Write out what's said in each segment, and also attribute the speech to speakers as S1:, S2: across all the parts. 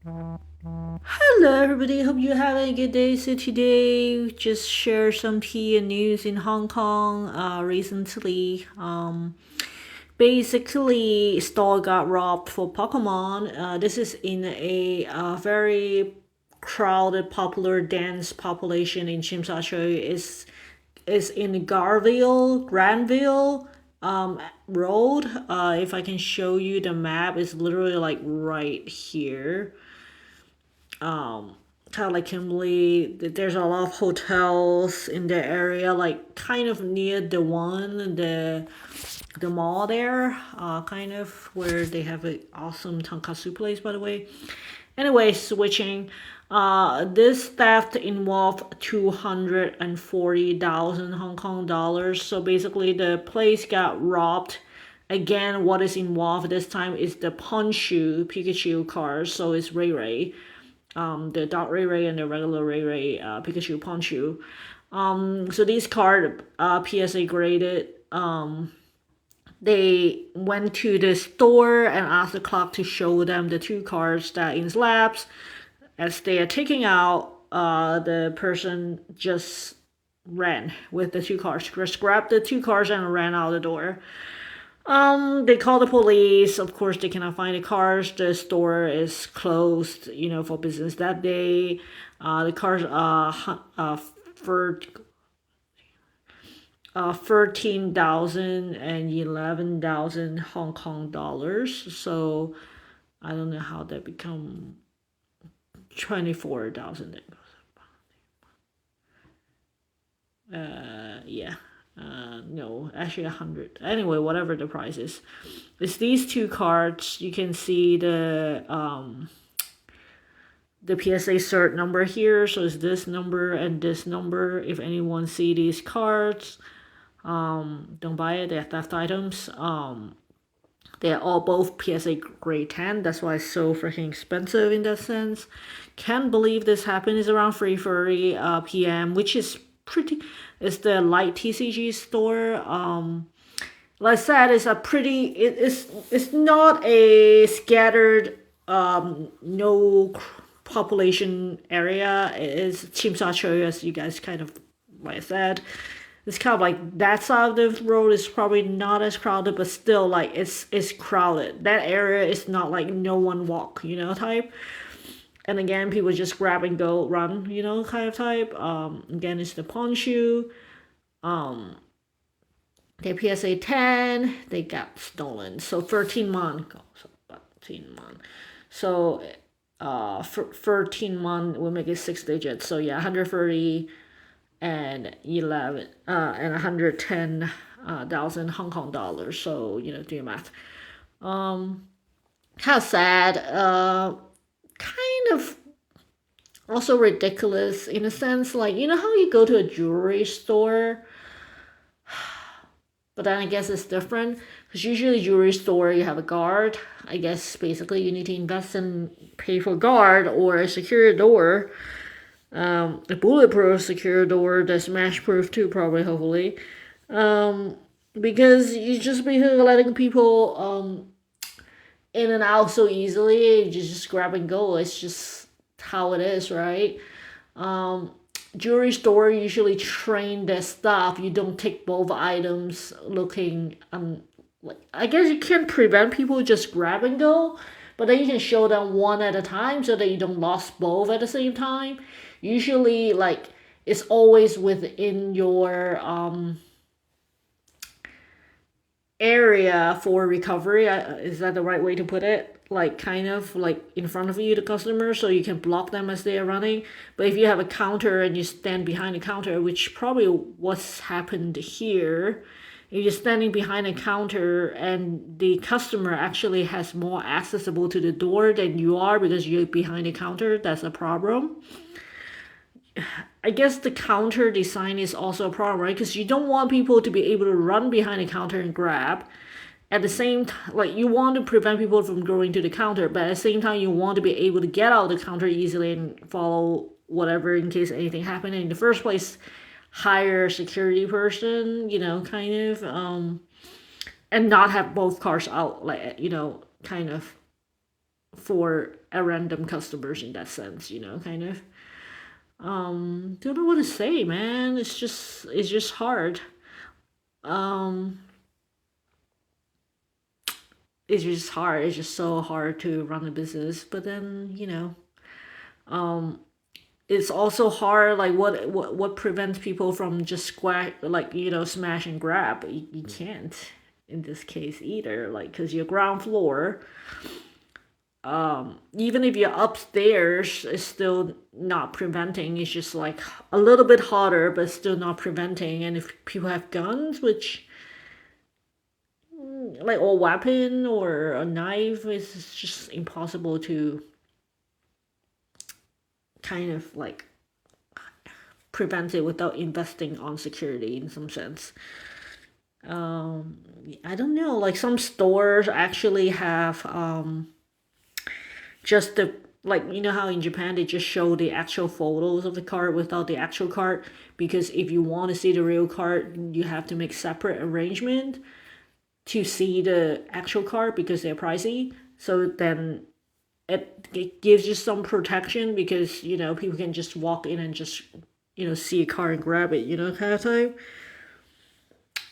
S1: Hello, everybody. Hope you're having a good day. So today, just share some tea and news in Hong Kong. Recently, basically, store got robbed for Pokemon. This is in a very crowded, popular, dense population in Tsim Sha Tsui. Is in Granville Road. If I can show you the map, it's literally like right here, kind of like Kimberly. There's a lot of hotels in the area, like kind of near the mall there, kind of where they have an awesome tonkatsu place, by the way. Anyway, switching. This theft involved 240,000 Hong Kong dollars. So basically, the place got robbed. Again, what is involved this time is the poncho Pikachu cars. So it's Ray Ray, the Dark Ray Ray and the regular Ray Ray, Pikachu Poncho. So these card PSA graded. They went to the store and asked the clerk to show them the two cards that in slabs. As they are taking out, the person just ran with the two cards, just grabbed the two cards and ran out the door. They call the police. Of course, they cannot find the cars. The store is closed, for business that day. The cars for 13,000 and 11,000 Hong Kong dollars. So I don't know how that become 24,000. Yeah. No, actually 100. Anyway, whatever the price is, it's these two cards. You can see the PSA cert number here. So it's this number and this number. If anyone see these cards, don't buy it. They're theft items. They're all both PSA grade 10. That's why it's so freaking expensive in that sense. Can't believe this happened. It's around 3:30 p.m., which is pretty. It's the light TCG store. Like I said, it's a pretty. It's not a scattered no population area. It is Tsim Sha Tsui, as you guys kind of like I said. It's kind of like that side of the road is probably not as crowded, but still like it's crowded. That area is not like no one walk, type. And again, people just grab and go run, kind of type. Again, it's the poncho. Um, they PSA 10, they got stolen. So 13 months. So 13 months. So for 13 months, we'll make it 6 digits. So yeah, 130 and 11 and 110,000 Hong Kong dollars. So do your math. How sad. Kind of also ridiculous in a sense. Like how you go to a jewelry store, but then I guess it's different because usually jewelry store you have a guard. I guess basically you need to invest and pay for guard or a secure door. A bulletproof secure door that's smash proof too, probably, hopefully. Because you just basically letting people in and out so easily, you just grab and go. It's just how it is, right? Jewelry store usually train their staff. You don't take both items looking like, I guess you can't prevent people just grab and go, but then you can show them one at a time so that you don't lost both at the same time. Usually, like, it's always within your area for recovery. Is that the right way to put it? Like, kind of like in front of you, the customer, so you can block them as they are running. But if you have a counter and you stand behind the counter, which probably what's happened here, if you're standing behind a counter and the customer actually has more accessible to the door than you are because you're behind the counter, that's a problem. I guess the counter design is also a problem, right? Because you don't want people to be able to run behind the counter and grab. At the same time, like, you want to prevent people from going to the counter, but at the same time, you want to be able to get out of the counter easily and follow whatever in case anything happened in the first place. Hire a security person, kind of, and not have both cars out, like, kind of. for a random customers in that sense, kind of. Don't know what to say, man. It's just hard. Um, it's just hard. It's just so hard to run a business. But then, um, it's also hard. Like, what prevents people from just smash and grab? You can't in this case either. Like, because your ground floor, even if you're upstairs, it's still not preventing. It's just like a little bit harder, but still not preventing. And if people have guns, which like or weapon or a knife, it's just impossible to kind of like prevent it without investing on security in some sense. Um, I don't know. Like some stores actually have just the like how in Japan they just show the actual photos of the card without the actual card, because if you want to see the real card you have to make separate arrangement to see the actual card because they're pricey. So then it gives you some protection because people can just walk in and just see a card and grab it, kind of time.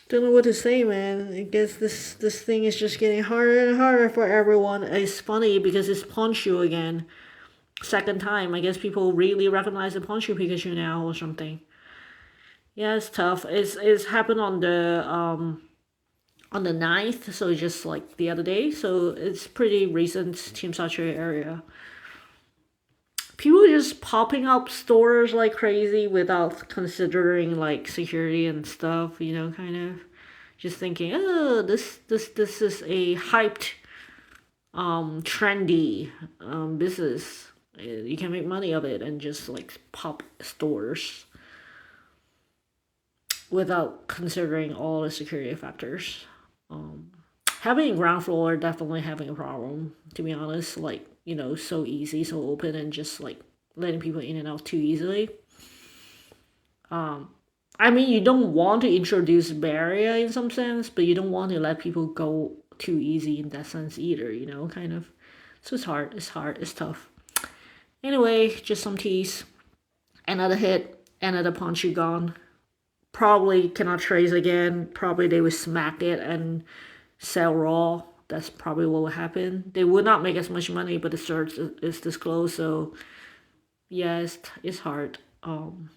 S1: Don't know what to say, man. I guess this thing is just getting harder and harder for everyone. It's funny because it's poncho again. Second time. I guess people really recognize the poncho Pikachu now or something. Yeah, it's tough. It's happened on the 9th, so just like the other day. So it's pretty recent Team Saturday area. People just popping up stores like crazy without considering like security and stuff, kind of just thinking, oh, this is a hyped trendy business. You can make money of it and just like pop stores without considering all the security factors. Having a ground floor definitely having a problem, to be honest. Like, so easy, so open, and just like letting people in and out too easily. I mean, you don't want to introduce barrier in some sense, but you don't want to let people go too easy in that sense either, kind of. So it's hard, it's tough. Anyway, just some teas. Another hit, another punchy gone. Probably cannot trace again. Probably they would smack it and sell raw. That's probably what will happen. They would not make as much money, but the search is disclosed. So yeah, it's hard. Don't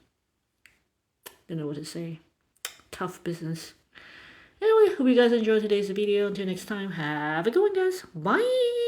S1: know what to say. Tough business. Anyway, hope you guys enjoyed today's video. Until next time, have a good one, guys. Bye.